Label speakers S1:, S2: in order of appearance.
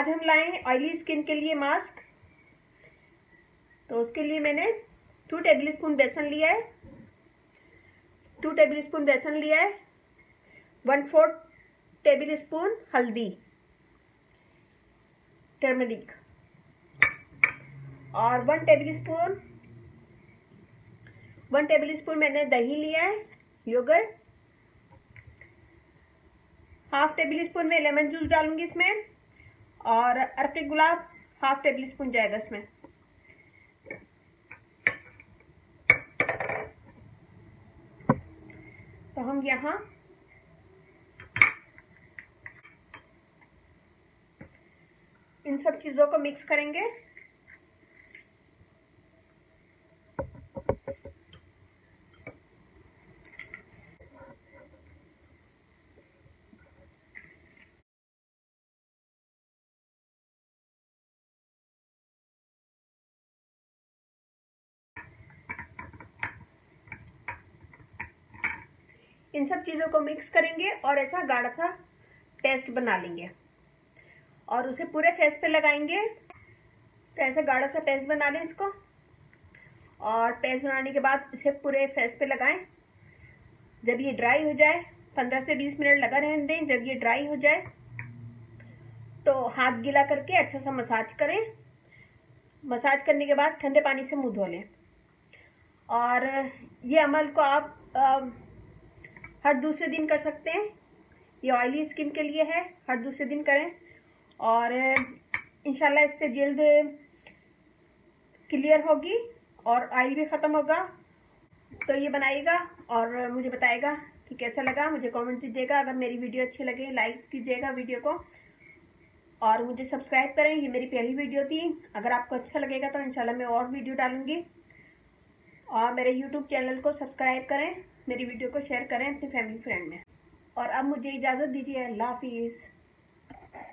S1: आज हम लाए ऑयली स्किन के लिए मास्क। तो उसके लिए मैंने 2 टेबलस्पून बेसन लिया है, 2 टेबलस्पून बेसन लिया है, 1/4 टेबलस्पून हल्दी टर्मरिक और 1 टेबलस्पून मैंने दही लिया है, योगर्ट। हाफ टेबलस्पून में लेमन जूस डालूंगी इसमें और अर्के गुलाब हाफ टेबलस्पून जाएगा इसमें। तो हम यहाँ इन सब चीजों को मिक्स करेंगे। इन सब चीज़ों को मिक्स करेंगे और ऐसा गाढ़ा सा पेस्ट बना लेंगे और उसे पूरे फेस पे लगाएंगे। तो ऐसा गाढ़ा सा पेस्ट बना लें इसको और पेस्ट बनाने के बाद इसे पूरे फेस पे लगाएं। जब ये ड्राई हो जाए 15 से 20 मिनट लगा रहने दें। जब ये ड्राई हो जाए तो हाथ गीला करके अच्छा सा मसाज करें। मसाज करने के बाद ठंडे पानी से मुंह धो लें। और ये अमल को आप हर दूसरे दिन कर सकते हैं। ये ऑयली स्किन के लिए है, हर दूसरे दिन करें और इंशाल्लाह इससे जल्द क्लियर होगी और ऑयल भी ख़त्म होगा। तो ये बनाइएगा और मुझे बताइएगा कि कैसा लगा। मुझे कमेंट दीजिएगा। अगर मेरी वीडियो अच्छी लगे लाइक कीजिएगा वीडियो को और मुझे सब्सक्राइब करें। ये मेरी पहली वीडियो थी। अगर आपको अच्छा लगेगा तो इंशाल्लाह मैं और वीडियो डालूंगी। और मेरे यूट्यूब चैनल को सब्सक्राइब करें, मेरी वीडियो को शेयर करें अपनी फैमिली फ्रेंड में। और अब मुझे इजाज़त दीजिए। अल्लाह हाफिज़।